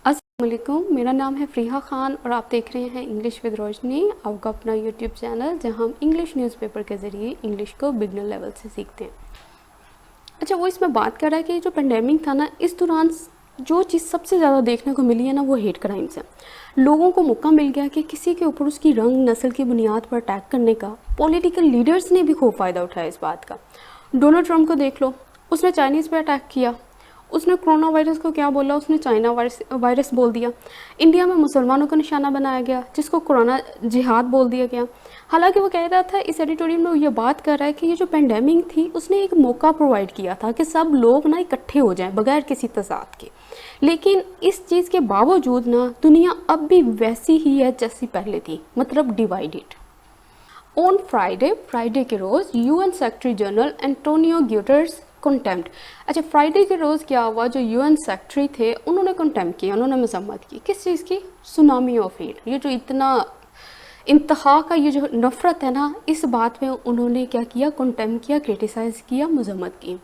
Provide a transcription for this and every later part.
अस्सलामुअलैकुम, मेरा नाम है फ़रीहा ख़ान और आप देख रहे हैं इंग्लिश विद रोशनी, आपका अपना यूट्यूब चैनल जहां हम इंग्लिश न्यूज़पेपर के ज़रिए इंग्लिश को बिगनर लेवल से सीखते हैं। अच्छा, वो इसमें बात कर रहा है कि जो पेंडेमिक था ना, इस दौरान जो चीज़ सबसे ज़्यादा देखने को मिली है ना, वो हेट क्राइम्स है। लोगों को मौका मिल गया कि किसी के ऊपर उसकी रंग नस्ल की बुनियाद पर अटैक करने का। पॉलिटिकल लीडर्स ने भी खूब फ़ायदा उठाया इस बात का। डोनाल्ड ट्रंप को देख लो, उसने चाइनीज़ पर अटैक किया, उसने कोरोना वायरस को क्या बोला, उसने चाइना वायरस बोल दिया। इंडिया में मुसलमानों को निशाना बनाया गया, जिसको कोरोना जिहाद बोल दिया गया। हालांकि वो कह रहा था, इस एडिटोरियल में वो ये बात कर रहा है कि ये जो पेंडेमिक थी उसने एक मौका प्रोवाइड किया था कि सब लोग ना इकट्ठे हो जाएं बगैर किसी तज़ाद के। लेकिन इस चीज़ के बावजूद ना दुनिया अब भी वैसी ही है जैसी पहले थी, मतलब डिवाइडेड। ऑन फ्राइडे के रोज़ UN secretary general Antonio Guterres contempt. अच्छा, फ्राइडे के रोज़ क्या हुआ, जो यूएन सेक्रेटरी थे उन्होंने कंटेम्प्ट किया, उन्होंने मजम्मत की। किस चीज़ की? Tsunami of hate. ये जो इतना इंतहा का ये जो नफ़रत है ना, इस बात में उन्होंने क्या किया? कंटेम्प्ट किया, क्रिटिसाइज़ किया, मजम्मत की।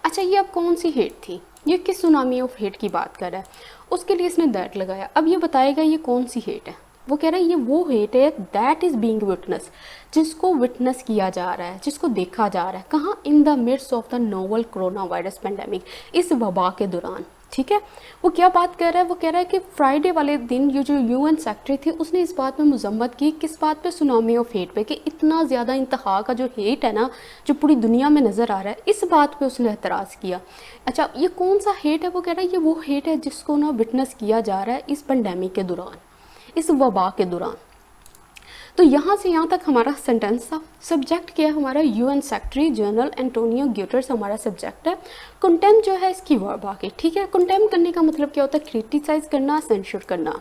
अच्छा, ये अब कौन सी हेट थी? ये किस सुनामी ऑफ हेट की बात कर रहा है? उसके लिए इसने दैट लगाया। अब ये बताएगा ये कौन सी हेट है। वो कह रहा है ये वो हेट है दैट इज़ बीइंग विटनेस, जिसको विटनेस किया जा रहा है, जिसको देखा जा रहा है। कहाँ? In the mids of the novel corona virus pandemic, इस वबा के दौरान। ठीक है, वो क्या बात कर रहा है? वो कह रहा है कि फ्राइडे वाले दिन ये जो यूएन सेक्रेटरी थी उसने इस बात में मजम्मत की। किस बात पे? सुनामी ऑफ हेट पे, कि इतना ज़्यादा इंतहा का जो हेट है ना, जो पूरी दुनिया में नज़र आ रहा है, इस बात पे उसने एतराज़ किया। अच्छा, ये कौन सा हेट है? वो कह रहा है ये वो हेट है जिसको ना विटनेस किया जा रहा है इस पेंडेमिक के दौरान, इस वबा के दौरान। तो यहाँ से यहाँ तक हमारा सेंटेंस था। सब्जेक्ट क्या है हमारा? यूएन सेक्रेटरी जनरल एंटोनियो ग्यूटर्स हमारा सब्जेक्ट है। कंटेम्प्ट जो है इसकी वर्ब आके, ठीक है। कंटेम्प्ट करने का मतलब क्या होता है? क्रिटिसाइज करना, सेंसर करना।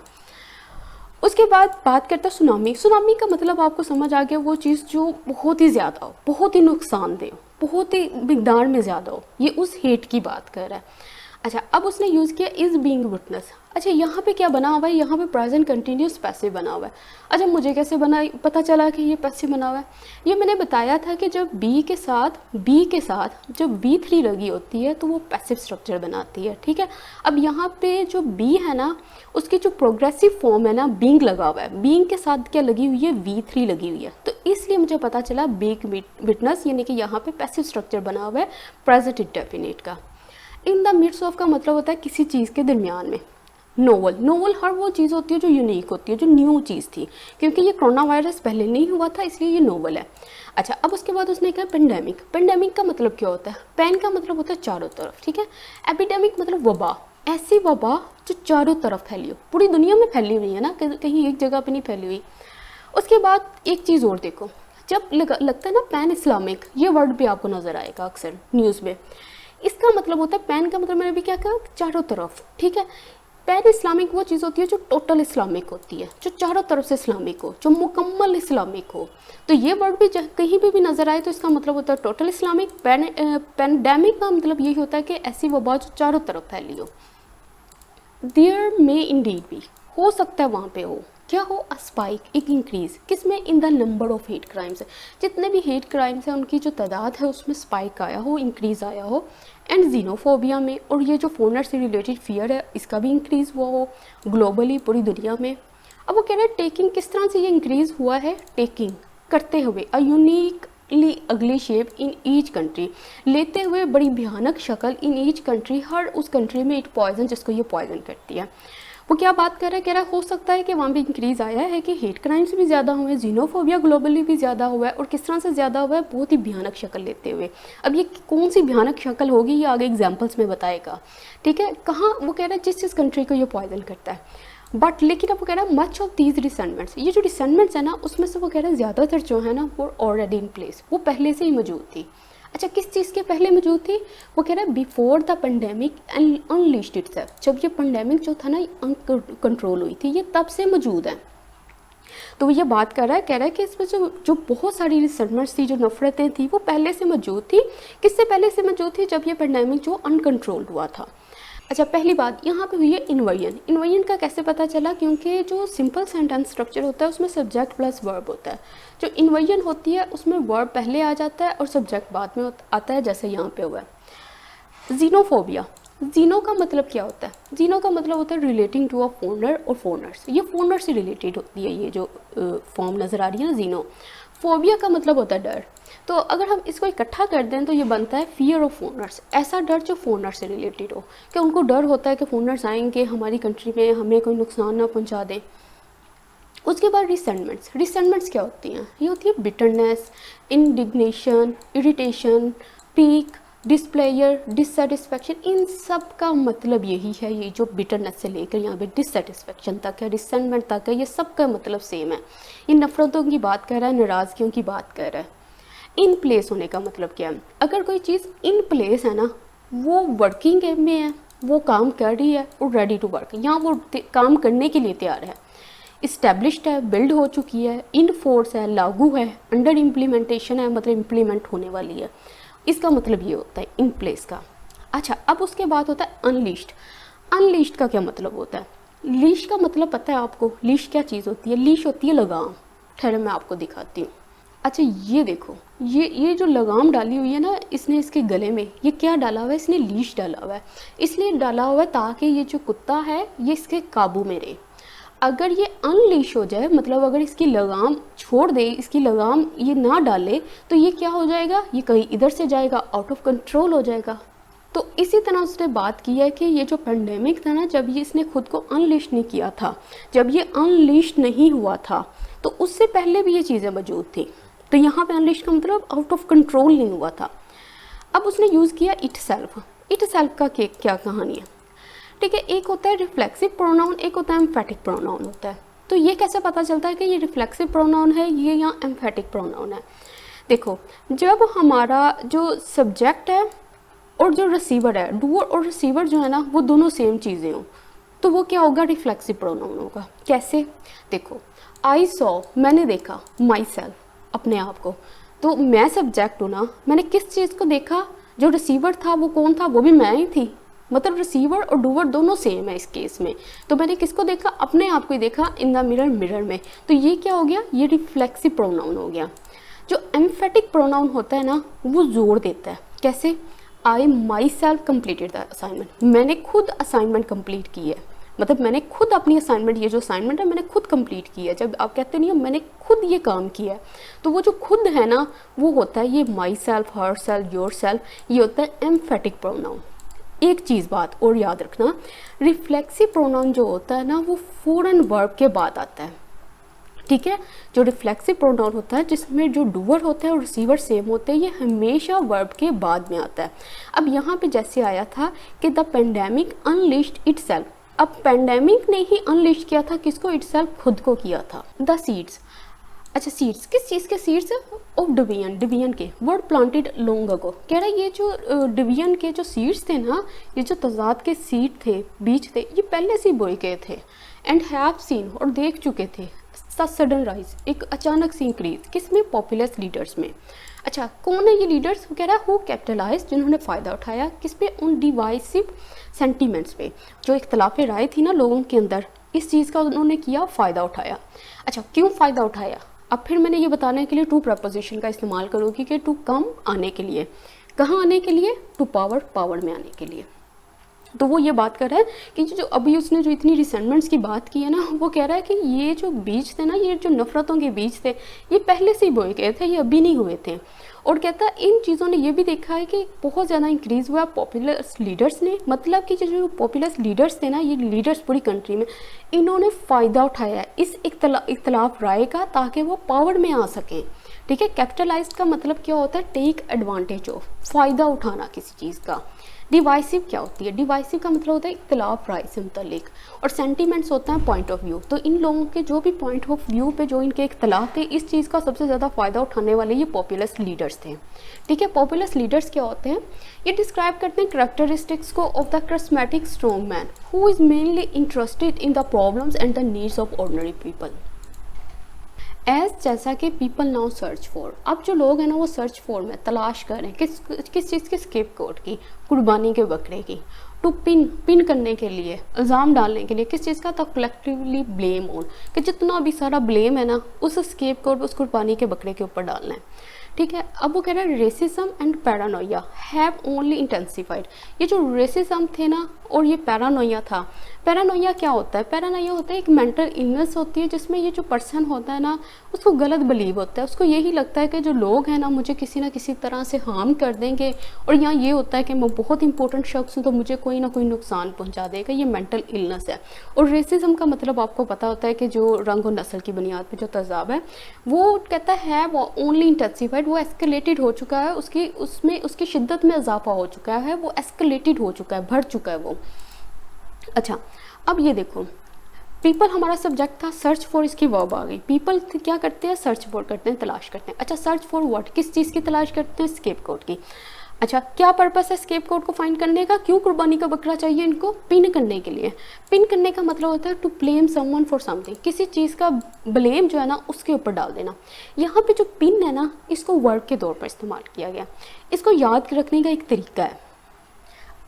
उसके बाद बात करता है सुनामी। सुनामी का मतलब आपको समझ आ गया, वो चीज़ जो बहुत ही ज़्यादा हो, बहुत ही नुकसानदेह हो, बहुत ही मिकदार में ज़्यादा हो, ये उस हेट की बात कर रहा है। अच्छा, अब उसने यूज़ किया इज़ बीइंग विटनेस। अच्छा, यहाँ पे क्या बना हुआ है? यहाँ पे प्रेजेंट कंटिन्यूस पैसिव बना हुआ है। अच्छा, मुझे कैसे पता चला कि ये पैसिव बना हुआ है? ये मैंने बताया था कि जब बी के साथ जब V3 लगी होती है तो वो पैसिव स्ट्रक्चर बनाती है। ठीक है, अब यहाँ पे जो बी है ना, उसकी जो प्रोग्रेसिव फॉर्म है ना, बीइंग लगा हुआ है। बीइंग के साथ क्या लगी हुई है? V3 लगी हुई है। तो इसलिए मुझे पता चला बीइंग विटनेस, यानी कि यहाँ पे पैसिव स्ट्रक्चर बना हुआ है प्रेजेंट इंडेफिनिट का। इन द मिड्स ऑफ का मतलब होता है किसी चीज़ के दरमियान में। नोवल हर वो चीज़ होती है जो यूनिक होती है, जो न्यू चीज़ थी, क्योंकि ये कोरोना वायरस पहले नहीं हुआ था, इसलिए ये नोवल है। अच्छा, अब उसके बाद उसने कहा पेंडेमिक। पेंडेमिक का मतलब क्या होता है? पेन का मतलब होता है चारों तरफ, ठीक है। एपिडेमिक मतलब वबा, ऐसी वबा जो चारों तरफ फैली हो, पूरी दुनिया में फैली हुई है ना, कहीं एक जगह पे नहीं फैली हुई। उसके बाद एक चीज़ और देखो, जब लगता है ना पैन इस्लामिक, ये वर्ड भी आपको नज़र आएगा अक्सर न्यूज़ में। इसका मतलब होता है, पैन का मतलब मैंने भी क्या कहा? चारों तरफ, ठीक है। पैन इस्लामिक वो चीज़ होती है जो टोटल इस्लामिक होती है, जो चारों तरफ से इस्लामिक हो, जो मुकम्मल इस्लामिक हो। तो ये वर्ड भी कहीं भी नज़र आए तो इसका मतलब होता है टोटल इस्लामिक। पेंडेमिक का मतलब यही होता है कि ऐसी वबा जो चारों तरफ फैली हो। देयर मे इंडीड बी, हो सकता है वहाँ पे हो, क्या हो? अ स्पाइक, एक इंक्रीज, किसमें? In the number of hate crimes है, जितने भी हेट क्राइम्स हैं उनकी जो तादाद है उसमें स्पाइक आया हो, इंक्रीज आया हो। एंड जीनोफोबिया में, और ये जो फॉरेनर से रिलेटेड फियर है इसका भी इंक्रीज हुआ हो ग्लोबली, पूरी दुनिया में। अब वो कह रहे हैं टेकिंग, किस तरह से ये इंक्रीज हुआ है? टेकिंग, करते हुए, अ यूनिक अगली शेप इन ईच कंट्री, लेते हुए बड़ी भयानक शक्ल इन ईच कंट्री, हर उस कंट्री में एक पॉइजन, जिसको ये पॉइजन करती है। वो क्या बात कर रहा है? कह रहा है हो सकता है कि वहाँ भी इंक्रीज आया है, कि हेट क्राइम्स भी ज़्यादा हुए, जीनोफोबिया ग्लोबली भी ज़्यादा हुआ है, और किस तरह से ज़्यादा हुआ है? बहुत ही भयानक शक्ल लेते हुए। अब ये कौन सी भयानक शक्ल होगी ये आगे एग्जाम्पल्स में बताएगा, ठीक है। कहाँ? वो कह रहा है जिस कंट्री को ये पॉइजन करता है। बट लेकिन अब वो कह रहा है मच ऑफ दीज रिसेंटमेंट्स, ये जो रिसेंटमेंट्स है ना, उसमें से वो कह रहा है ज़्यादातर जो है ना वो ऑलरेडी इन प्लेस, वो पहले से ही मौजूद थी। अच्छा, किस चीज़ के पहले मौजूद थी? वो कह रहा है before the pandemic and unlisted itself, जब ये पेंडेमिक जो था ना कंट्रोल हुई थी, ये तब से मौजूद है। तो ये बात कर रहा है, कह रहा है कि इसमें जो बहुत सारी रिसेंटमेंट्स थी, जो नफरतें थी, वो पहले से मौजूद थी। किससे पहले से मौजूद थी? जब ये पेंडेमिक जो अनकंट्रोल्ड हुआ था। अच्छा, पहली बात यहाँ पे हुई है इन्वर्जन। इन्वर्जन का कैसे पता चला? क्योंकि जो सिंपल सेंटेंस स्ट्रक्चर होता है उसमें सब्जेक्ट प्लस वर्ब होता है। जो इन्वर्जन होती है उसमें वर्ब पहले आ जाता है और सब्जेक्ट बाद में आता है, जैसे यहाँ पे हुआ है। जीनोफोबिया, जीनो का मतलब क्या होता है? जीनो का मतलब होता है रिलेटिंग टू अ फोनर और फोनर्स, ये फोनर से रिलेटेड होती है ये जो फॉर्म नज़र आ रही है ना जीनो। फोबिया का मतलब होता है डर। तो अगर हम इसको इकट्ठा कर दें तो ये बनता है फियर ऑफ फोनर्स, ऐसा डर जो फोनर से रिलेटेड हो, कि उनको डर होता है कि फोनर्स आएंगे हमारी कंट्री में, हमें कोई नुकसान ना पहुंचा दें। उसके बाद रिसेंटमेंट्स। रिसेंटमेंट्स क्या होती हैं? ये होती है bitterness, indignation, irritation, pique, displeasure, dissatisfaction. इन सब का मतलब यही है, ये जो बिटरनेस से लेकर यहाँ पे डिससेटिस्फेक्शन तक है, रिसेंटमेंट तक है, ये सब का मतलब सेम है। ये नफ़रतों की बात कर रहा है, नाराज़गियों की बात कर रहा है। इन प्लेस होने का मतलब क्या है? अगर कोई चीज़ इन प्लेस है ना, वो वर्किंग में है, वो काम कर रही है और रेडी टू वर्क, यहाँ वो काम करने के लिए तैयार है, इस्टेब्लिश्ड है, बिल्ड हो चुकी है, इन फोर्स है, लागू है, अंडर इम्प्लीमेंटेशन है, मतलब इम्प्लीमेंट होने वाली है। इसका मतलब ये होता है इन प्लेस का। अच्छा, अब उसके बाद होता है अनलीश्ड। अनलीश्ड का क्या मतलब होता है? लीश का मतलब पता है आपको? लीश क्या चीज़ होती है? लीश होती है लगाम। ठहरे मैं आपको दिखाती हूँ। अच्छा ये देखो, ये जो लगाम डाली हुई है ना इसने इसके गले में, ये क्या डाला हुआ है? इसने लीश डाला हुआ है। इसलिए डाला हुआ है ताकि ये जो कुत्ता है ये इसके काबू में रहे। अगर ये अनलीश हो जाए, मतलब अगर इसकी लगाम छोड़ दे, इसकी लगाम ये ना डाले, तो ये क्या हो जाएगा? ये कहीं इधर से जाएगा, आउट ऑफ कंट्रोल हो जाएगा। तो इसी तरह उसने बात की है कि ये जो पेंडेमिक था ना, जब ये इसने खुद को अनलीश नहीं किया था, जब ये अनलीश नहीं हुआ था, तो उससे पहले भी ये चीज़ें मौजूद थी। तो यहाँ पे अनलीश का मतलब आउट ऑफ कंट्रोल नहीं हुआ था। अब उसने यूज़ किया इट सेल्फ। इट सेल्फ का क्या कहानी है? ठीक है, एक होता है रिफ्लेक्सिव प्रोनाउन, एक होता है एम्फेटिक प्रोनाउन होता है। तो ये कैसे पता चलता है कि ये रिफ्लेक्सिव प्रोनाउन है, ये यहाँ एम्फेटिक प्रोनाउन है? देखो, जब हमारा जो सब्जेक्ट है और जो रिसीवर है, डूअर और रिसीवर जो है ना, वो दोनों सेम चीज़ें हों, तो वो क्या होगा? रिफ्लेक्सिव प्रोनाउन होगा। कैसे? देखो, आई सॉ, मैंने देखा, माई सेल्फ, अपने आप को। तो मैं सब्जेक्ट हूँ ना, मैंने किस चीज़ को देखा? जो रिसीवर था वो कौन था? वो भी मैं ही थी। मतलब रिसीवर और डूवर दोनों सेम है इस केस में। तो मैंने किसको देखा? अपने आप को ही देखा, इन द मिरर, मिरर में। तो ये क्या हो गया? ये रिफ्लेक्सिव प्रोनाउन हो गया। जो एम्फेटिक प्रोनाउन होता है ना, वो जोर देता है। कैसे? I myself completed the assignment, मैंने खुद असाइनमेंट कंप्लीट की है, मतलब मैंने खुद अपनी असाइनमेंट, ये जो असाइनमेंट है मैंने खुद कंप्लीट की है। जब आप कहते नहीं हो मैंने खुद ये काम किया है, तो वो जो खुद है ना, वो होता है ये my self, her self, your self, ये होता है एम्फेटिक प्रोनाउन। एक चीज़ बात और याद रखना, रिफ्लेक्सिव प्रोनाउन जो होता है ना, वो फौरन वर्ब के बाद आता है। ठीक है, जो रिफ्लेक्सिव प्रोनाउन होता है जिसमें जो डूअर होता है और रिसीवर सेम होते हैं, ये हमेशा वर्ब के बाद में आता है। अब यहाँ पे जैसे आया था कि द पेंडेमिक अनलिश्ड इटसेल्फ, अब पेंडेमिक ने ही अनलिश्ड किया था, किसको? इटसेल्फ, खुद को किया था। द सीड्स, अच्छा सीड्स किस चीज़ के? सीड्स ऑफ डिवीजन, डिवीजन के, वर्ड प्लांटेड लॉन्ग अगो। कह रहा है ये जो डिवीजन के जो सीड्स थे ना, ये जो तजाद के सीड थे, बीज थे, ये पहले से बोए गए थे। एंड हैव सीन, और देख चुके थे, सडन राइज, एक अचानक सी इंक्रीज, किसमें? पॉपुलस लीडर्स में। अच्छा, कौन है ये लीडर्स? वो कह रहा है हु कैपिटलाइज, जिन्होंने फ़ायदा उठाया, किस पे? उन डिवाइसिव सेंटीमेंट्स पे, जो इख्तलाफ राय थी ना लोगों के अंदर, इस चीज़ का उन्होंने किया, फ़ायदा उठाया। अच्छा, क्यों फ़ायदा उठाया? अब फिर मैंने ये बताने के लिए टू प्रपोजिशन का इस्तेमाल करूँगी कि टू कम, आने के लिए। कहाँ आने के लिए? टू पावर, पावर में आने के लिए। तो वो ये बात कर रहा है कि जो अभी उसने जो इतनी रिसेंटमेंट्स की बात की है ना, वो कह रहा है कि ये जो बीज थे ना, ये जो नफ़रतों के बीज थे, ये पहले से ही बोए गए थे, ये अभी नहीं हुए थे। और कहता है इन चीज़ों ने ये भी देखा है कि बहुत ज़्यादा इंक्रीज़ हुआ पॉपुलर लीडर्स ने, मतलब कि जो पॉपुलर लीडर्स थे ना, ये लीडर्स पूरी कंट्री में, इन्होंने फ़ायदा उठाया है इस इख्तलाफ राय का, ताकि वो पावर में आ सकें। ठीक है, कैपिटलाइज्ड का मतलब क्या होता है? टेक एडवांटेज ऑफ, फ़ायदा उठाना किसी चीज़ का। डिवाइसिव क्या होती है? डिवाइसिव का मतलब होता है इख्तलाफ राय से मुतल्लिक, और सेंटीमेंट्स होता है पॉइंट ऑफ व्यू। तो इन लोगों के जो भी पॉइंट ऑफ व्यू पे जो इनके इख्तलाफ थे, इस चीज़ का सबसे ज़्यादा फ़ायदा उठाने वाले ये पॉपुलर लीडर्स थे। ठीक है, पॉपुलर लीडर्स क्या होते हैं? ये डिस्क्राइब करते हैं करैक्टरिस्टिक्स को of the charismatic strong man who is mainly interested in the problems and the needs of ordinary people. As, जैसा कि पीपल नाउ सर्च फॉर, अब जो लोग हैं ना वो सर्च फॉर में तलाश कर रहे हैं किस चीज़ की? स्केपगोट की, कुर्बानी के बकरे की। टू पिन करने के लिए, इल्ज़ाम डालने के लिए, किस चीज़ का? तो कलेक्टिवली ब्लेम ऑन, कि जितना भी सारा ब्लेम है ना उस स्केपगोट, उस कुर्बानी के बकरे के ऊपर डालना है। ठीक है। अब वो कह रहा है racism and Paranoia have only intensified. ये जो रेसिज्म थे ना और ये पैरानोया था, पैरानोया क्या होता है? पैरानोया होता है एक मेंटल इलनेस होती है जिसमें ये जो पर्सन होता है ना उसको गलत बिलीव होता है, उसको यही लगता है कि जो लोग हैं ना मुझे किसी ना किसी तरह से हार्म कर देंगे, और यहाँ ये होता है कि मैं बहुत इंपॉर्टेंट शख्स हूँ तो मुझे कोई ना कोई नुकसान पहुँचा देगा। ये मेंटल इलनेस है। और रेसिज्म का मतलब आपको पता होता है कि जो रंग और नस्ल की बुनियाद पर जो तजाब है, वो कहता है वो ओनली इंटेंसिफाइड, वो एस्केलेटेड हो चुका है, उसकी शिद्दत में इजाफा हो चुका है, वो एस्केलेटेड हो चुका है, बढ़ चुका है वो। अच्छा, अब ये देखो, पीपल हमारा सब्जेक्ट था, सर्च फॉर इसकी वर्ब आ गई। पीपल क्या करते हैं? सर्च फॉर करते हैं, तलाश करते हैं। अच्छा, सर्च फॉर व्हाट? किस चीज़ की तलाश करते हैं? स्केपगोट की। अच्छा, क्या पर्पस है स्केपगोट को फाइंड करने का? क्यों कुर्बानी का बकरा चाहिए इनको? पिन करने के लिए। पिन करने का मतलब होता है to blame someone for something, किसी चीज़ का ब्लेम जो है ना उसके ऊपर डाल देना। यहाँ पे जो पिन है ना इसको वर्ब के तौर पर इस्तेमाल किया गया। इसको याद रखने का एक तरीका है।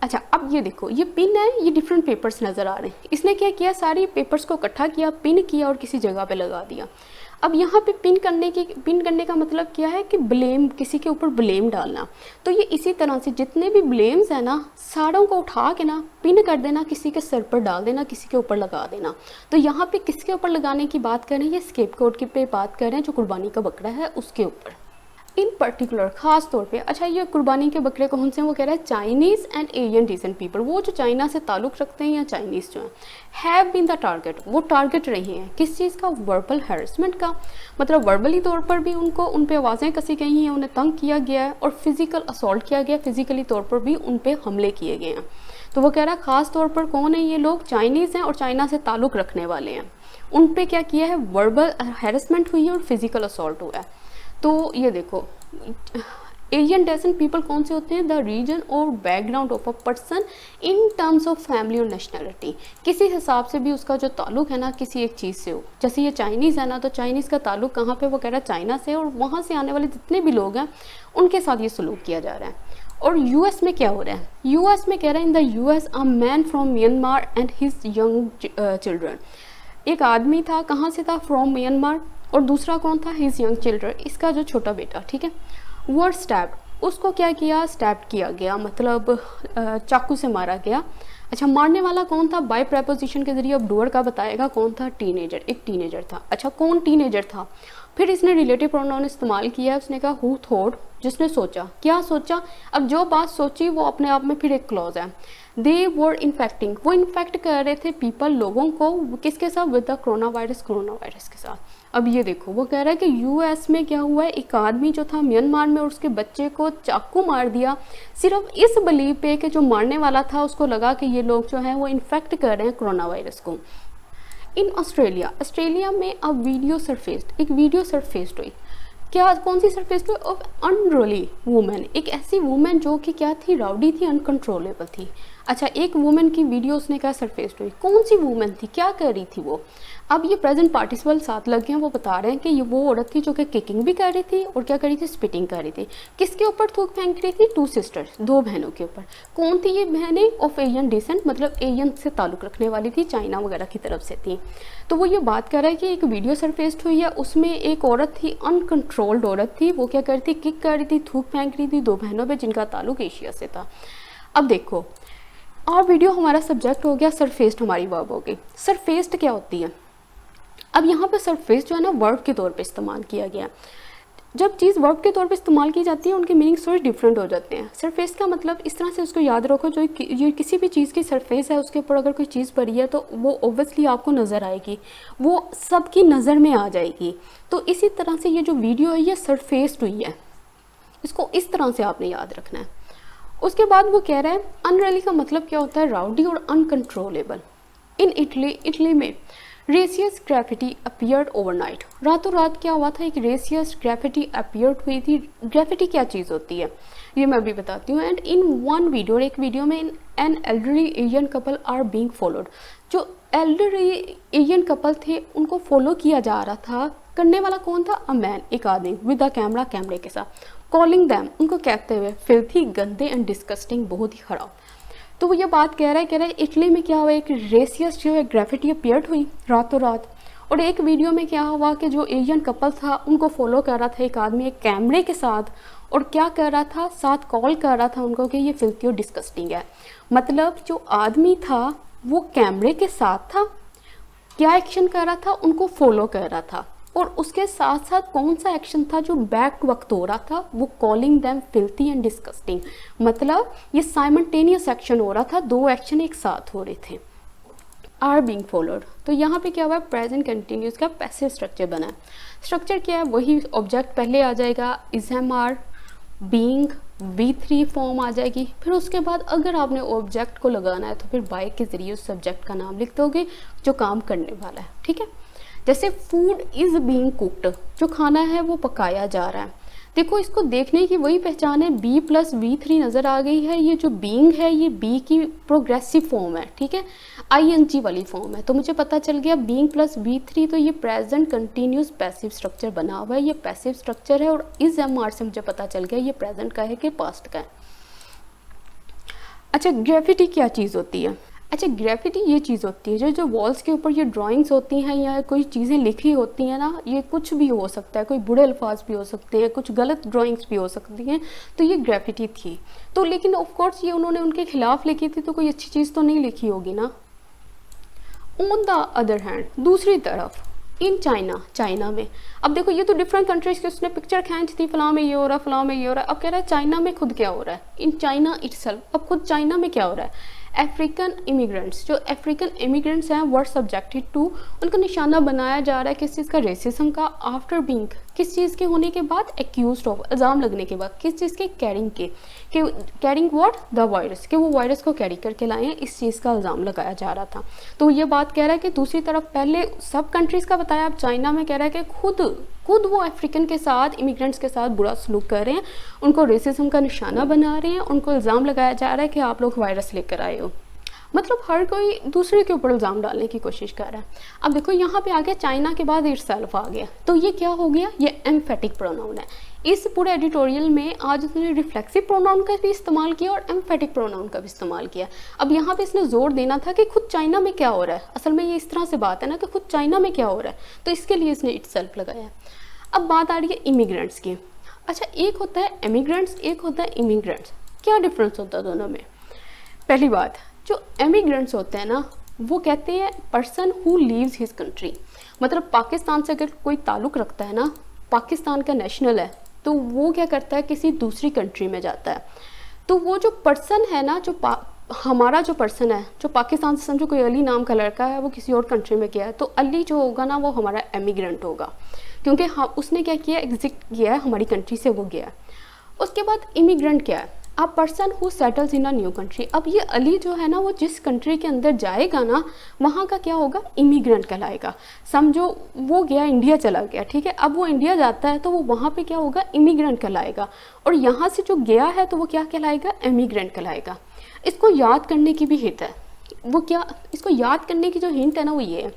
अच्छा, अब ये देखो, ये पिन है, ये डिफरेंट पेपर्स नज़र आ रहे हैं। इसने क्या किया? सारी पेपर्स को इकट्ठा किया, पिन किया और किसी जगह पे लगा दिया। अब यहाँ पे पिन करने का मतलब क्या है कि ब्लेम, किसी के ऊपर ब्लेम डालना। तो ये इसी तरह से जितने भी ब्लेम्स है ना सारों को उठा के ना पिन कर देना, किसी के सर पर डाल देना, किसी के ऊपर लगा देना। तो यहाँ पे किसके ऊपर लगाने की बात कर रहे हैं? ये स्केपगोट की पे बात कर रहे हैं, जो कुर्बानी का बकरा है उसके ऊपर इन पर्टिकुलर, खास तौर पे। अच्छा, ये कुर्बानी के बकरे कौन से हैं? वो कह रहा है Chinese and Asian descent people, वो जो चाइना से ताल्लुक़ रखते हैं या चाइनीज़ जो हैं, हैव बीन द टारगेट, वो टारगेट रहे हैं किस चीज़ का? वर्बल हैरेसमेंट का। मतलब वर्बली तौर पर भी उन पे आवाज़ें कसी गई हैं, उन्हें तंग किया गया है, और फिजिकल असॉल्ट किया गया, फिजिकली तौर पर भी उन पे हमले किए गए हैं। तो वो कह रहा है ख़ास तौर पर कौन है ये लोग? चाइनीज़ हैं और चाइना से ताल्लुक़ रखने वाले हैं। उन पे क्या किया है? वर्बल हैरेसमेंट हुई है और फिजिकल असॉल्ट हुआ है। तो ये देखो, एशियन डेसेंट पीपल कौन से होते हैं? द रीजन और background of a person in terms of family और नेशनलिटी, किसी हिसाब से भी उसका जो ताल्लुक है ना किसी एक चीज़ से हो। जैसे ये चाइनीज़ है ना, तो चाइनीज़ का ताल्लुक कहाँ पे? वो कह रहा है चाइना से, और वहाँ से आने वाले जितने भी लोग हैं उनके साथ ये सलूक किया जा रहा है। और यूएस में क्या हो रहा है? यूएस में कह रहा है in the US a man from Myanmar and his young children. एक आदमी था, कहाँ से था? फ्रॉम म्यांमार, और दूसरा कौन था? हिज यंग चिल्ड्रन, इसका जो छोटा बेटा, ठीक है। वर्ड स्टैब्ड, उसको क्या किया? स्टैब किया गया, मतलब चाकू से मारा गया। अच्छा, मारने वाला कौन था? बाय प्रेपोजिशन के जरिए अब डूअर का बताएगा कौन था? टीनेजर, एक टीनेजर था। अच्छा, कौन टीनेजर था? फिर इसने रिलेटिव प्रोनाउन इस्तेमाल किया, उसने कहा हु थॉट, जिसने सोचा। क्या सोचा? अब जो बात सोची वो अपने आप में फिर एक क्लॉज है। दे वर इन्फेक्टिंग, वो इन्फेक्ट कर रहे थे पीपल, लोगों को, किसके साथ? विद द कोरोना वायरस के साथ। अब ये देखो, वो कह रहा है कि यूएस में क्या हुआ है, एक आदमी जो था म्यांमार में और उसके बच्चे को चाकू मार दिया, सिर्फ इस बिलीव पे कि जो मारने वाला था उसको लगा कि ये लोग जो हैं वो इन्फेक्ट कर रहे हैं कोरोना वायरस को। इन ऑस्ट्रेलिया में अब वीडियो सरफेस्ड, एक वीडियो सरफेस्ड हुई। क्या, कौन सी सरफेस्ड हुई? ऑफ अनरूली वुमेन, एक ऐसी वुमेन जो कि क्या थी? राउडी थी, अनकंट्रोलेबल थी। अच्छा, एक वुमेन की वीडियो उसने क्या सरफेस्ड हुई? कौन सी वुमेन थी? क्या कर रही थी वो? अब ये प्रेजेंट पार्टिसिपल साथ लग गए हैं, वो बता रहे हैं कि ये वो औरत थी जो कि किकिंग भी कर रही थी और क्या कर रही थी? स्पिटिंग कर रही थी। किसके ऊपर थूक फेंक रही थी? टू सिस्टर्स, दो बहनों के ऊपर। कौन थी ये बहनें? ऑफ एशियन डिसेंट, मतलब एशियन से ताल्लुक़ रखने वाली थी, चाइना वगैरह की तरफ से थी। तो वो ये बात कर रहा है कि एक वीडियो सरफेस्ड हुई है, उसमें एक औरत थी, अनकंट्रोल्ड औरत थी, वो क्या कर रही थी? किक कर रही थी, थूक फेंक रही थी दो बहनों पर जिनका ताल्लुक एशिया से था। अब देखो, और वीडियो हमारा सब्जेक्ट हो गया, सरफेस्ड हमारी वर्ब हो गई। सरफेस्ड क्या होती है? अब यहाँ पे सरफेस जो है ना वर्ब के तौर पे इस्तेमाल किया गया। जब चीज़ वर्ब के तौर पे इस्तेमाल की जाती है उनके मीनिंग थोड़े डिफरेंट हो जाते हैं। सरफेस का मतलब इस तरह से उसको याद रखो, जो ये किसी भी चीज़ की सरफेस है उसके ऊपर अगर कोई चीज़ पड़ी है तो वो ओब्वियसली आपको नज़र आएगी, वो सबकी नज़र में आ जाएगी। तो इसी तरह से ये जो वीडियो है ये सरफेस्ड हुई है, इसको इस तरह से आपने याद रखना है। उसके बाद वो कह रहा है अनरली का मतलब क्या होता है? राउडी और अनकंट्रोलेबल। इन इटली में रेसियस ग्रेफिटी अपीयर्ड ओवरनाइट, रातों रात क्या हुआ था? एक रेसियस ग्रेफिटी अपीयर्ड हुई थी। ग्रेफिटी क्या चीज़ होती है ये मैं अभी बताती हूँ। एंड इन वन वीडियो, एक वीडियो में an elderly Asian couple are being followed, जो एल्डरली एशियन कपल थे उनको फॉलो किया जा रहा था। करने वाला कौन था? अ मैन, एक आदमी, विद द कैमरा, कैमरे के साथ। कॉलिंग दैम, उनको कहते हुए फिल्थी, गंदे एंड डिस्कस्टिंग, बहुत ही खराब। तो वो ये बात कह रहा है इटली में क्या हुआ? एक रेसियस जो है ग्रेफिटी अपीयर्ड हुई रातों रात, और एक वीडियो में क्या हुआ कि जो एशियन कपल था उनको फॉलो कर रहा था एक आदमी एक कैमरे के साथ, और क्या कर रहा था, साथ कॉल कर रहा था उनको कि ये फिल्थी और डिस्गस्टिंग है। मतलब जो आदमी था वो कैमरे के साथ था, क्या एक्शन कर रहा था, उनको फॉलो कर रहा था, और उसके साथ साथ कौन सा एक्शन था जो बैक वक्त हो रहा था, वो calling them filthy and disgusting. मतलब ये साइमल्टेनियस एक्शन हो रहा था, दो एक्शन एक साथ हो रहे थे। आर बीइंग फॉलोड, तो यहाँ पे क्या हुआ है, प्रेजेंट कंटिन्यूस का पैसिव स्ट्रक्चर बना है। स्ट्रक्चर क्या है, वही ऑब्जेक्ट पहले आ जाएगा, is am are being V3 form आ जाएगी। फिर उसके बाद अगर आपने ऑब्जेक्ट को लगाना है तो फिर बाय के जरिए उस सब्जेक्ट का नाम लिख दोगे जो काम करने वाला है, ठीक है। जैसे फूड इज बीइंग कुक्ड, जो खाना है वो पकाया जा रहा है। देखो इसको देखने की वही पहचान है, B + V3 नज़र आ गई है। ये जो बीइंग है ये बी की प्रोग्रेसिव फॉर्म है, ठीक है, ING वाली फॉर्म है। तो मुझे पता चल गया बीइंग + V3, तो ये प्रेजेंट कंटिन्यूस पैसिव स्ट्रक्चर बना हुआ है, ये पैसिव स्ट्रक्चर है। और इस MR से मुझे पता चल गया ये प्रेजेंट का है कि पास्ट का है। अच्छा, ग्रेविटी क्या चीज़ होती है? अच्छा, ग्रेविटी ये चीज़ होती है जो वॉल्स के ऊपर ये ड्राइंग्स होती हैं या कोई चीज़ें लिखी होती हैं ना, ये कुछ भी हो सकता है, कोई बुरे अल्फाज भी हो सकते हैं, कुछ गलत ड्राइंग्स भी हो सकती हैं, तो ये ग्रेविटी थी। तो लेकिन ऑफ कोर्स ये उन्होंने उनके खिलाफ लिखी थी, तो कोई अच्छी चीज़ तो नहीं लिखी होगी ना। ऑन द अदर हैंड, दूसरी तरफ इन चाइना में, अब देखो ये तो डिफरेंट कंट्रीज की उसने पिक्चर खींच दी, फलां में ये हो रहा है, फलां में ये हो रहा है। अब कह रहा है चाइना में खुद क्या हो रहा है, इन चाइना इटसेल्फ। अब खुद चाइना में क्या हो रहा है, अफ्रीकन इमिग्रेंट्स, जो अफ्रीकन इमिग्रेंट्स हैं वर सब्जेक्टेड टू, उनको निशाना बनाया जा रहा है किस चीज़ का, रेसिज्म का। आफ्टर बीइंग, किस चीज़ के होने के बाद, एक्यूज्ड ऑफ, इल्ज़ाम लगने के बाद, किस चीज़ के, कैरिंग के, कि कैरिंग व्हाट, द वायरस, कि वो वायरस को कैरी करके लाए हैं, इस चीज़ का इल्ज़ाम लगाया जा रहा था। तो ये बात कह रहा है कि दूसरी तरफ पहले सब कंट्रीज़ का बताया, अब चाइना में कह रहा है कि खुद वो अफ्रीकन के साथ, इमिग्रेंट्स के साथ बुरा सलूक कर रहे हैं, उनको रेसिज्म का निशाना बना रहे हैं, उनको इल्ज़ाम लगाया जा रहा है कि आप लोग वायरस लेकर आए हो। मतलब हर कोई दूसरे के ऊपर इल्ज़ाम डालने की कोशिश कर रहा है। अब देखो यहाँ पे आ गया चाइना के बाद इटसेल्फ आ गया, तो ये क्या हो गया, ये एम्फेटिक प्रोनाउन है। इस पूरे एडिटोरियल में आज उसने रिफ्लेक्सिव प्रोनाउन का भी इस्तेमाल किया और एम्फेटिक प्रोनाउन का भी इस्तेमाल किया। अब यहाँ पे इसने जोर देना था कि खुद चाइना में क्या हो रहा है, असल में ये इस तरह से बात है ना कि खुद चाइना में क्या हो रहा है, तो इसके लिए इसने इटसेल्फ लगाया। अब बात आ रही है इमिग्रेंट्स की। अच्छा, एक होता है एमिग्रेंट्स, एक होता है इमिग्रेंट्स, क्या डिफरेंस होता है दोनों में? पहली बात, जो एमिग्रेंट्स होते हैं ना, वो कहते हैं person who leaves his country, मतलब पाकिस्तान से अगर कोई ताल्लुक़ रखता है ना, पाकिस्तान का नेशनल है, तो वो क्या करता है, किसी दूसरी कंट्री में जाता है। तो वो जो पर्सन है ना, जो हमारा जो पर्सन है, जो पाकिस्तान से, समझो कोई अली नाम का लड़का है, वो किसी और कंट्री में गया है, तो अली जो होगा ना वो हमारा एमिग्रेंट होगा, क्योंकि उसने क्या किया, एग्जिट किया है हमारी कंट्री से, वो गया। उसके बाद इमिग्रेंट क्या है, a person who settles in a new country. अब ये अली जो है ना, वो जिस कंट्री के अंदर जाएगा ना, वहाँ का क्या होगा, इमिग्रेंट कहलाएगा। समझो वो गया इंडिया चला गया, ठीक है, अब वो इंडिया जाता है तो वो वहाँ पे क्या होगा, इमिग्रेंट कहलाएगा। और यहाँ से जो गया है तो वो क्या कहलाएगा, एमिग्रेंट कहलाएगा। इसको याद करने की भी हिंट है, वो क्या, इसको याद करने की जो हिंट है ना वो ये है,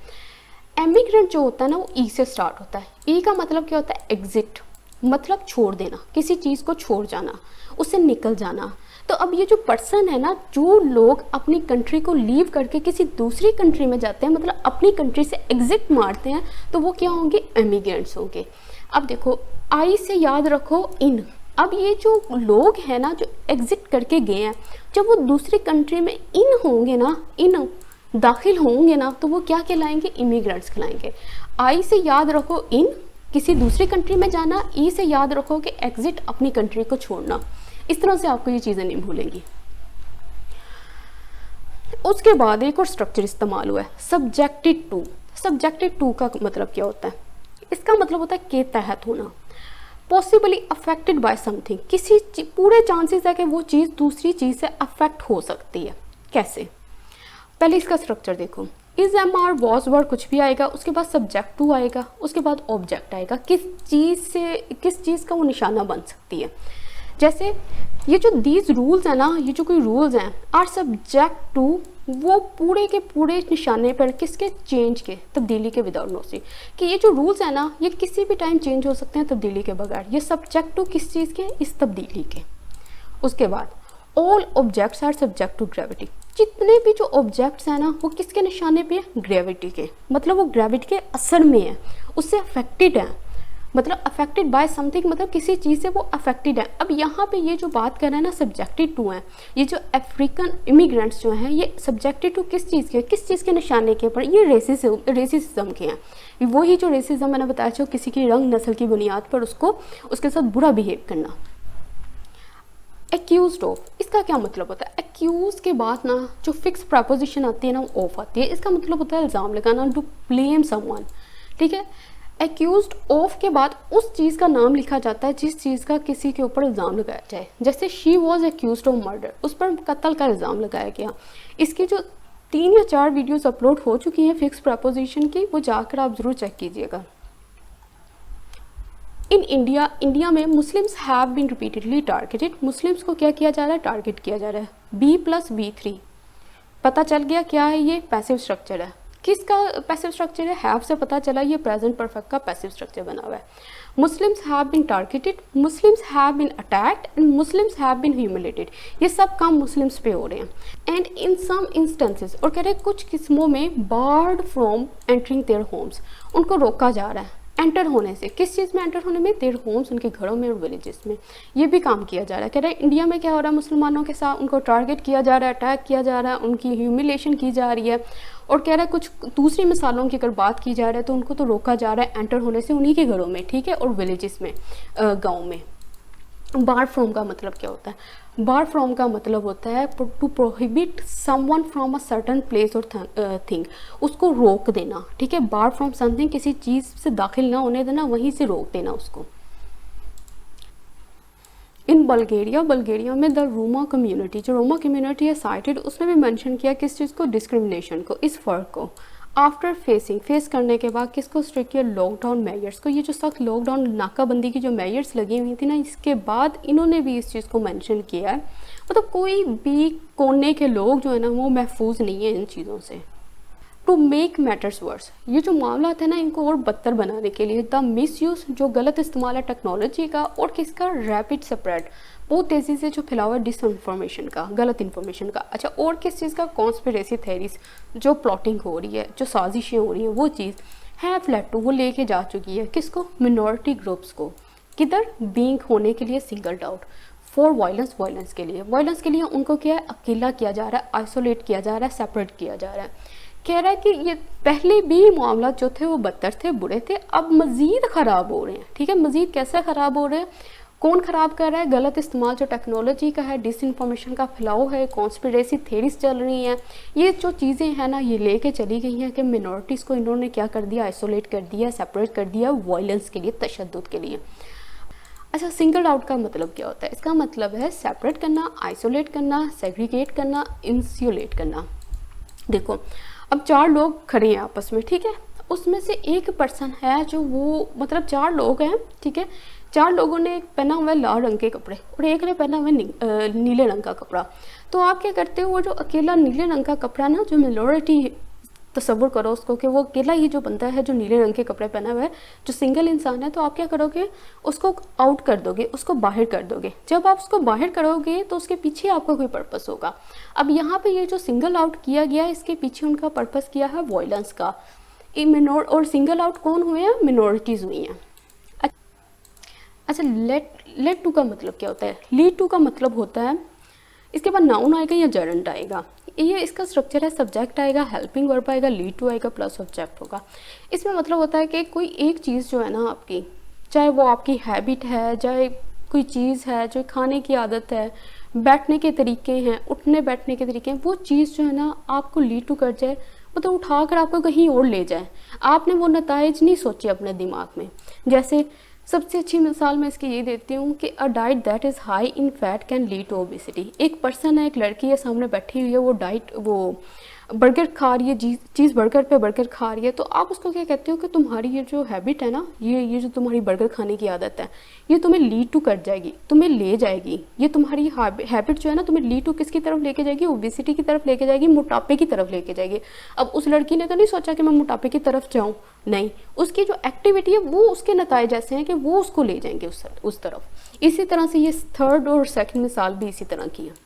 एमिग्रेंट जो होता है ना वो ई से स्टार्ट होता है। ई का मतलब क्या होता है, एग्जिट, मतलब छोड़ देना, किसी चीज़ को छोड़ जाना, उससे निकल जाना। तो अब ये जो पर्सन है ना, जो लोग अपनी कंट्री को लीव करके किसी दूसरी कंट्री में जाते हैं, मतलब अपनी कंट्री से एग्जिट मारते हैं, तो वो क्या होंगे, एमिग्रेंट्स होंगे। अब देखो आई से याद रखो इन, अब ये जो लोग हैं ना जो एग्जिट करके गए हैं, जब वो दूसरी कंट्री में इन होंगे ना, इन दाखिल होंगे ना, तो वो क्या कहलाएंगे, इमिग्रेंट्स कहलाएंगे। आई से याद रखो इन, किसी दूसरी कंट्री में जाना। ई से याद रखो कि एग्जिट, अपनी कंट्री को छोड़ना। इस तरह से आपको ये चीज़ें नहीं भूलेंगी। उसके बाद एक और स्ट्रक्चर इस्तेमाल हुआ है, सब्जेक्टेड टू। सब्जेक्टेड टू का मतलब क्या होता है, इसका मतलब होता है के तहत होना, पॉसिबली अफेक्टेड बाय समथिंग, किसी पूरे चांसेस है कि वो चीज़ दूसरी चीज़ से अफेक्ट हो सकती है। कैसे, पहले इसका स्ट्रक्चर देखो, is am are was word कुछ भी आएगा, उसके बाद सब्जेक्ट टू आएगा, उसके बाद ऑब्जेक्ट आएगा, किस चीज़ का वो निशाना बन सकती है। जैसे ये जो दीज रूल्स हैं ना, ये जो कोई रूल्स हैं, आर सब्जेक्ट टू, वो पूरे के पूरे निशाने पर किसके, चेंज के, तब्दीली के, विदाउट नोटिस, कि ये जो रूल्स हैं ना ये किसी भी टाइम चेंज हो सकते हैं तब्दीली के बगैर। ये सब्जेक्ट टू किस चीज़ के, इस तब्दीली के। उसके बाद all objects are subject to gravity, जितने भी जो ऑब्जेक्ट्स हैं ना वो किसके निशाने पे है, ग्रेविटी के, मतलब वो ग्रेविटी के असर में है, उससे अफेक्टेड है, मतलब अफेक्टेड बाय समथिंग, मतलब किसी चीज़ से वो अफेक्टेड है। अब यहाँ पे ये जो बात कर रहे हैं ना सब्जेक्टेड टू हैं, ये जो अफ्रीकन इमिग्रेंट्स जो हैं ये सब्जेक्टेड टू किस चीज़ के, किस चीज़ के निशाने के ऊपर, ये रेसिज्म के हैं। वही जो रेसिज्म मैंने बताया जो किसी की रंग नस्ल की बुनियाद पर उसको उसके साथ बुरा बिहेव करना। एक्यूज्ड ऑफ, इसका क्या मतलब होता है, एक्यूज के बाद ना जो फिक्स प्रपोजिशन आती है ना वो ऑफ आती है, इसका मतलब होता है इल्ज़ाम लगाना, टू ब्लेम समवन, ठीक है। एक्यूज्ड ऑफ के बाद उस चीज़ का नाम लिखा जाता है जिस चीज़ का किसी के ऊपर इल्ज़ाम लगाया जाए, जैसे she was accused of murder, उस पर कत्ल का इल्ज़ाम लगाया गया। इसकी जो 3 या 4 वीडियोस अपलोड हो चुकी हैं फिक्स प्रपोजिशन की, वो जाकर आप ज़रूर चेक कीजिएगा। इन इंडिया में Muslims have been repeatedly targeted, Muslims को क्या किया जा रहा है, टारगेट किया जा रहा है। B+B3 पता चल गया क्या है, ये पैसिव स्ट्रक्चर है। किसका पैसिव स्ट्रक्चर है, हैव से पता चला ये प्रेजेंट परफेक्ट का पैसिव स्ट्रक्चर बना हुआ है। Muslims have been targeted, Muslims have been attacked and Muslims have been humiliated, ये सब काम मुस्लिम्स पे हो रहे हैं। एंड इन सम इंस्टेंसेस, और कह रहे हैं कुछ किस्मों में board from entering their homes, उनको रोका जा रहा है एंटर होने से। किस चीज़ में एंटर होने में, देयर होम्स, उनके घरों में और विलेजेस में, ये भी काम किया जा रहा है। कह रहे हैं इंडिया में क्या हो रहा है, मुसलमानों के साथ उनको टारगेट किया जा रहा है, अटैक किया जा रहा है, उनकी ह्यूमिलेशन की जा रही है। और कह रहा है कुछ दूसरी मिसालों की अगर बात की जा रही है तो उनको तो रोका जा रहा है एंटर होने से उन्हीं के घरों में, ठीक है, और विलेजेस में, गाँव में। बार फ्रॉम का मतलब क्या होता है, बार फ्रॉम का मतलब होता है to prohibit someone from a certain place और थिंग, उसको रोक देना, ठीक है। बार फ्रॉम समथिंग, किसी चीज़ से दाखिल ना होने देना, वहीं से रोक देना उसको। इन बल्गेरिया में द रोमा कम्युनिटी, जो रोमा कम्युनिटी है साइटेड, उसने भी मेंशन किया किस चीज़ को, डिस्क्रिमिनेशन को, इस फ़र्क को। आफ्टर फेस करने के बाद किसको स्ट्रिक्ट किया, लॉकडाउन मेजर्स को। ये जो सख्त लॉकडाउन नाकाबंदी की जो मेजर्स लगी हुई थी ना, इसके बाद इन्होंने भी इस चीज़ को मेंशन किया है, मतलब कोई भी कोने के लोग जो है ना वो महफूज नहीं है इन चीज़ों से। टू मेक मैटर्स वर्स, ये जो मामला है ना इनको और बदतर बनाने के लिए। द मिस यूज़, जो गलत इस्तेमाल है टेक्नोलॉजी का, और किसका, रैपिड स्प्रेड, बहुत तेज़ी से जो फैलावा है डिसइंफॉर्मेशन का, गलत इन्फॉर्मेशन का। अच्छा, और किस चीज़ का, कॉन्स्पिरेसी थेरीज, जो प्लॉटिंग हो रही है, जो साजिशें हो रही हैं, वो चीज़ हैव लेड टू, वो लेके जा चुकी है किसको, मिनॉरिटी ग्रुप्स को, किधर, बीइंग होने के लिए सिंगल्ड आउट, फॉर वायलेंस के लिए उनको क्या है, अकेला किया जा रहा है, आइसोलेट किया जा रहा है, सेपरेट किया जा रहा है। कह रहा है कि ये पहले भी मामला जो थे वो बदतर थे, बुरे थे, अब मज़ीद ख़राब हो रहे हैं, ठीक है। मज़ीद कैसे ख़राब हो रहे हैं, कौन ख़राब कर रहा है, गलत इस्तेमाल जो टेक्नोलॉजी का है, डिसइंफॉर्मेशन का फैलाव है, कॉन्स्पिरेसी थेरीज चल रही हैं, ये जो चीज़ें हैं ना ये लेके चली गई हैं कि मिनॉरिटीज़ को इन्होंने क्या कर दिया, आइसोलेट कर दिया, सेपरेट कर दिया, वायलेंस के लिए, तशद्दुद के लिए। अच्छा, सिंगल आउट का मतलब क्या होता है, इसका मतलब है सेपरेट करना, आइसोलेट करना, सेग्रीगेट करना, इंसुलेट करना। देखो, अब 4 लोग खड़े हैं आपस में, ठीक है, उसमें से एक पर्सन है जो वो, मतलब 4 लोग हैं, ठीक है, 4 लोगों ने पहना हुआ है लाल रंग के कपड़े और एक ने पहना हुआ है नीले रंग का कपड़ा। तो आप क्या करते हो, वो जो अकेला नीले रंग का कपड़ा ना, जो मेजॉरिटी, तसव्वुर करो उसको कि वो अकेला ही जो बंदा है जो नीले रंग के कपड़े पहना हुआ है, जो सिंगल इंसान है, तो आप क्या करोगे, उसको आउट कर दोगे, उसको बाहर कर दोगे। जब आप उसको बाहर करोगे तो उसके पीछे आपका कोई पर्पस होगा। अब यहाँ पे ये जो सिंगल आउट किया गया है, इसके पीछे उनका पर्पस किया है वायलेंस का। और सिंगल आउट कौन हुए हैं, मिनॉरिटीज़ हुई हैं। अच्छा, लेट टू का मतलब क्या होता है, लीड टू का मतलब होता है, इसके बाद नाउन आएगा या जरंट आएगा, ये इसका स्ट्रक्चर है, सब्जेक्ट आएगा, हेल्पिंग वर्ब आएगा, लीड टू आएगा, प्लस ऑब्जेक्ट होगा। इसमें मतलब होता है कि कोई एक चीज़ जो है ना आपकी, चाहे वो आपकी हैबिट है, चाहे कोई चीज़ है, जो खाने की आदत है, बैठने के तरीके हैं, उठने बैठने के तरीके हैं, वो चीज़ जो है ना आपको लीड टू कर जाए, मतलब उठा कर आपको कहीं और ले जाए, आपने वो नताइज नहीं सोचे अपने दिमाग में। जैसे सबसे अच्छी मिसाल मैं इसकी ये देती हूँ कि a diet that is high in fat can lead to obesity. एक पर्सन है, एक लड़की है, सामने बैठी हुई है, वो बर्गर खा रही है, चीज़ बर्गर पे बर्गर खा रही है, तो आप उसको क्या कहते हो कि तुम्हारी ये जो हैबिट है ना, ये जो तुम्हारी बर्गर खाने की आदत है, ये तुम्हें लीड टू कर जाएगी, तुम्हें ले जाएगी, ये तुम्हारी हैबिट जो है ना तुम्हें लीड टू किसकी तरफ लेके जाएगी, ओबेसिटी की तरफ लेके जाएगी, मोटापे की तरफ लेके जाएगी। अब उस लड़की ने तो नहीं सोचा कि मैं मोटापे की तरफ जाऊँ, नहीं, उसकी जो एक्टिविटी है वो उसके नताइज ऐसे हैं कि वो उसको ले जाएंगे उस तरफ। इसी तरह से ये थर्ड और सेकंड मिसाल भी इसी तरह की है।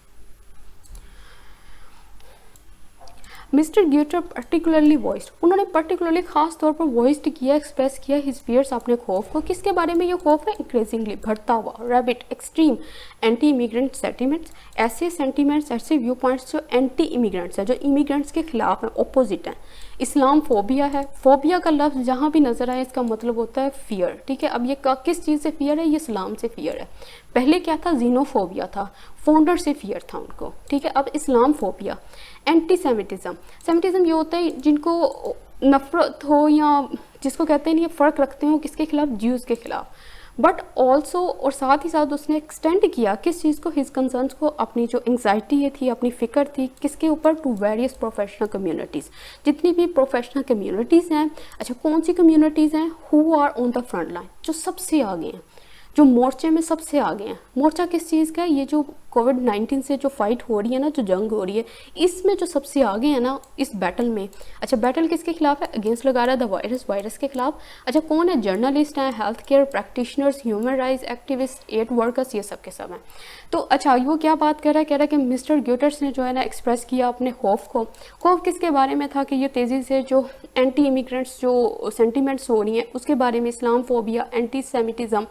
मिस्टर ग्यूटर पर्टिकुलरली वॉइस्ड, उन्होंने पर्टिकुलरली खास तौर पर वॉइस्ड किया, एक्सप्रेस किया हिज फियर्स, अपने खौफ को। किसके बारे में ये खौफ है? इंक्रीजिंगली बढ़ता हुआ, rabbit, extreme anti immigrant sentiments, ऐसे सेंटीमेंट्स, ऐसे व्यू पॉइंट्स जो एंटी इमिग्रेंट्स है, जो इमिग्रेंट्स के खिलाफ है, ऑपोजिट है। इस्लाम फोबिया है, फोबिया का लफ्ज़ जहाँ भी नजर आए इसका मतलब होता है फियर, ठीक है। अब ये किस चीज़ से फियर है? ये इस्लाम से फियर है। पहले क्या था? जीनोफोबिया था, फाउंडर से फियर था उनको, ठीक है। अब इस्लाम फोबिया। एंटी सेमिटिज्म, सेमिटिज्म ये होता है जिनको नफरत हो या जिसको कहते हैं नहीं फ़र्क रखते हो किसके खिलाफ? ज्यूज़ के खिलाफ। बट ऑल्सो, और साथ ही साथ उसने एक्सटेंड किया किस चीज़ को? हिज कंसर्न्स को, अपनी जो एंग्जाइटी थी, अपनी फ़िक्र थी, किसके ऊपर? टू वेरियस प्रोफेशनल कम्युनिटीज़, जितनी भी प्रोफेशनल कम्युनिटीज़ हैं। अच्छा, कौन सी कम्युनिटीज़ हैं? Who are on the front line, जो सबसे आगे हैं, जो मोर्चे में सबसे आगे हैं। मोर्चा किस चीज़ का है? ये जो कोविड-19 से जो फाइट हो रही है ना, जो जंग हो रही है, इसमें जो सबसे आगे है ना इस बैटल में। अच्छा, बैटल किसके खिलाफ है? अगेंस्ट लगा रहा है द वायरस, वायरस के खिलाफ। अच्छा, कौन है? जर्नलिस्ट हैं, health care practitioners, human rights activist, aid workers, ये सब के सब हैं। तो अच्छा, वो क्या बात कर रहा है? कह रहा है कि मिस्टर ग्यूटर्स ने जो है ना एक्सप्रेस किया अपने खौफ को। खौफ किसके बारे में था? कि ये तेज़ी से जो एंटी इमिग्रेंट्स जो सेंटिमेंट्स हो रही हैं उसके बारे में, इस्लाम फोबिया, एंटी सेमिटिज़म,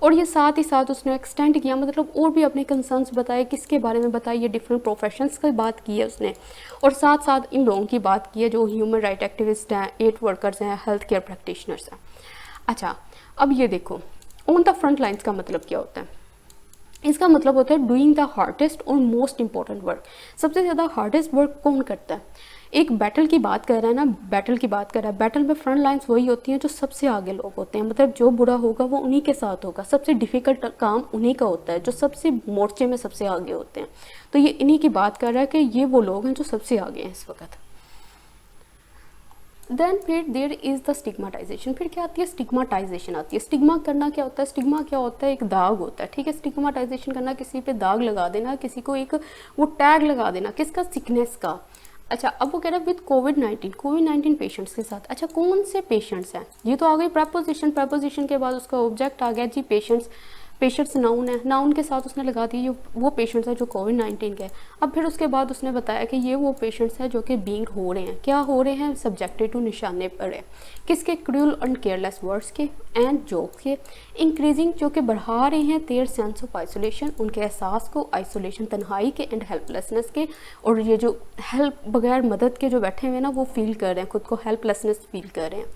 और ये साथ ही साथ उसने एक्सटेंड किया, मतलब और भी अपने कंसर्न्स बताए। किसके बारे में बताए? ये डिफरेंट प्रोफेशंस की बात की है उसने, और साथ साथ इन लोगों की बात की है जो ह्यूमन राइट एक्टिविस्ट हैं, एड वर्कर्स हैं, हेल्थ केयर प्रैक्टिशनर्स हैं। अच्छा, अब ये देखो ऑन द फ्रंट लाइन्स का मतलब क्या होता है? इसका मतलब होता है डूइंग द हार्डेस्ट और मोस्ट इंपॉर्टेंट वर्क। सबसे ज़्यादा हार्डेस्ट वर्क कौन करता है? एक बैटल की बात कर रहा है ना, बैटल की बात कर रहा है। बैटल में फ्रंट लाइन्स वही होती हैं जो सबसे आगे लोग होते हैं, मतलब जो बुरा होगा वो उन्हीं के साथ होगा। सबसे डिफ़िकल्ट काम उन्हीं का होता है जो सबसे मोर्चे में सबसे आगे होते हैं। तो ये इन्हीं की बात कर रहा है कि ये वो लोग हैं जो सबसे आगे हैं इस वक्त। देन फिर देयर इज़ द स्टिग्माटाइजेशन। फिर क्या आती है? स्टिग्माटाइजेशन आती है। स्टिग्मा करना क्या होता है? स्टिग्मा क्या होता है? एक दाग होता है, ठीक है। स्टिग्माटाइजेशन करना, किसी पे दाग लगा देना, किसी को एक वो टैग लगा देना, किसका? सिकनेस का। अच्छा, अब वो कह रहा है विद कोविड-19 पेशेंट्स के साथ। अच्छा, कौन से पेशेंट्स हैं? ये तो आ गई प्रपोजिशन, प्रपोजिशन के बाद उसका ऑब्जेक्ट आ गया जी पेशेंट्स। पेशेंट्स नाउन है, नाउन के साथ उसने लगा दी ये वो पेशेंट्स हैं जो कोविड-19 के। अब फिर उसके बाद उसने बताया कि ये वो पेशेंट्स हैं जो कि बीइंग हो रहे हैं, क्या हो रहे हैं? सब्जेक्टेड टू, निशाने पर है किसके? क्रूअल एंड केयरलेस वर्ड्स के एंड जोक्स के। इंक्रीजिंग, जो कि बढ़ा रहे हैं देयर सेंस ऑफ आइसोलेशन, उनके एहसास को, आइसोलेशन तन्हाई के, एंड हेल्पलेसनेस के। और ये जो हेल्प, बगैर मदद के जो बैठे हुए हैं ना, वो फील कर रहे हैं खुद को हेल्पलेसनेस फील कर रहे हैं।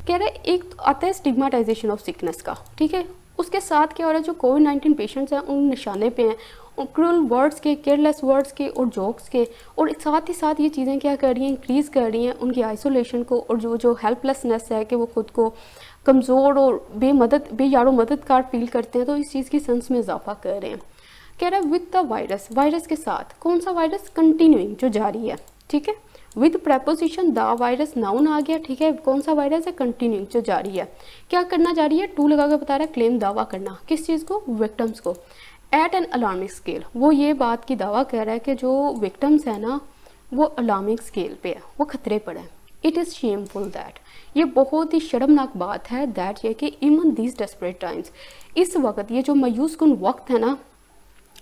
कह रहे हैं एक तो आता है स्टिग्माटाइजेशन ऑफ सिकनेस का, ठीक है। उसके साथ क्या हो रहा है? जो कोविड-19 पेशेंट्स हैं उन निशाने पे हैं, और क्रूअल वर्ड्स के, केयरलेस वर्ड्स के और जोक्स के। और साथ ही साथ ये चीज़ें क्या कर रही हैं? इंक्रीज़ कर रही हैं उनकी आइसोलेशन को, और जो हेल्पलेसनेस है कि वो खुद को कमज़ोर और बेयारो मददगार फील करते हैं, तो इस चीज़ की सेंस में इजाफा कर रहे हैं। कह रहा है विद द वायरस, वायरस के साथ। कौन सा वायरस? कंटिन्यूइंग, जो जारी है, ठीक है। With preposition the virus, noun आ गया, ठीक है। कौन सा वायरस है? कंटिन्यूइंग, जो जारी है। क्या करना जारी है? टू लगा कर बता रहा है, क्लेम, दावा करना। किस चीज़ को? विक्टिम्स को। एट एन अलार्मिंग स्केल, वो ये बात की दावा कर रहा है कि जो विक्टिम्स है ना वो अलार्मिंग स्केल पे है, वो खतरे पर है। इट इज़ शेमफुल दैट, ये बहुत ही शर्मनाक बात है, दैट ये कि इवन दीज डेस्परेट टाइम्स, इस वक्त ये जो मायूस कुन वक्त है ना,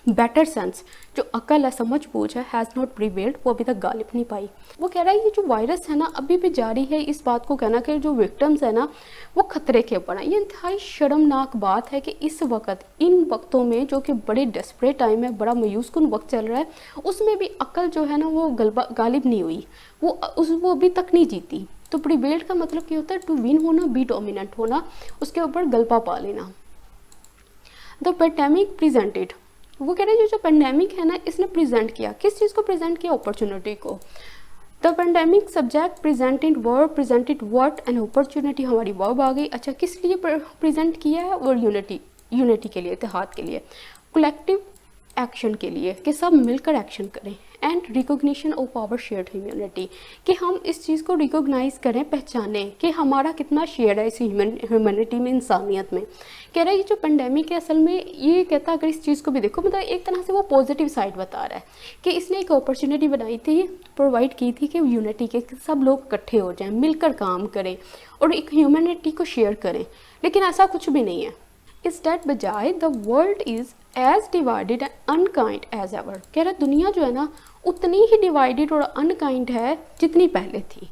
बेटर सेंस, जो अकल है, समझ बूझ है, हैज़ नॉट प्रिवेल्ड, वो अभी तक गालिब नहीं पाई। वो कह रहा है ये जो वायरस है ना अभी भी जारी है, इस बात को कहना कि जो विक्टिम्स है ना वो खतरे के ऊपर है। ये इंतहाई शर्मनाक बात है कि इस वक्त, इन वक्तों में जो कि बड़े डेस्परेट टाइम है, बड़ा मायूस कुन वक्त चल रहा है, उसमें भी अकल जो है ना वो गालिब नहीं हुई, वो अभी तक नहीं जीती। तो प्रिवेल्ड का मतलब क्या होता है? टू विन होना, बी डोमिनेंट होना, उसके ऊपर गलबा पा लेना। द पेंडेमिक प्रेजेंटेड, वो कह रहे हैं जो पेंडेमिक है ना इसने प्रेजेंट किया, किस चीज़ को प्रेजेंट किया? अपॉर्चुनिटी को। The pandemic subject presented verb, presented what, an opportunity, हमारी वर्ब आ गई। अच्छा, किस लिए प्रेजेंट किया है? और यूनिटी के लिए, इत्तेहाद के लिए, कलेक्टिव एक्शन के लिए, कि सब मिलकर एक्शन करें, and recognition of our shared humanity, कि हम इस चीज़ को रिकॉग्नाइज करें, पहचानें कि हमारा कितना शेयर है इस ह्यूमैनिटी में, इंसानियत में। कह रहा है ये जो पेंडेमिक है असल में ये कहता है, अगर इस चीज़ को भी देखो, मतलब एक तरह से वो पॉजिटिव साइड बता रहा है कि इसने एक अपॉर्चुनिटी बनाई थी, प्रोवाइड की थी कि यूनिटी के सब लोग इकट्ठे हो जाएं, मिलकर काम करें और एक ह्यूमैनिटी को शेयर करें। लेकिन ऐसा कुछ भी नहीं है। इंस्टेड बजाय the world is as divided and unkind as ever. कह रहा है दुनिया जो है ना उतनी ही डिवाइडेड और अनकाइंड है जितनी पहले थी,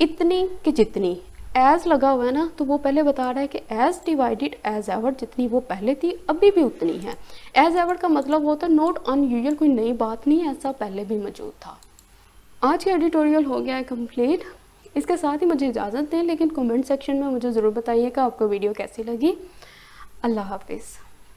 इतनी कि जितनी। एज लगा हुआ है ना, तो वो पहले बता रहा है कि एज डिवाइडेड एज एवर, जितनी वो पहले थी अभी भी उतनी है। एज एवर का मतलब होता है नॉट अनयूजुअल, कोई नई बात नहीं, ऐसा पहले भी मौजूद था। आज का एडिटोरियल हो गया है कंप्लीट। इसके साथ ही मुझे इजाज़त दें, लेकिन कमेंट सेक्शन में मुझे ज़रूर बताइएगा आपको वीडियो कैसी लगी। अल्लाह हाफिज़।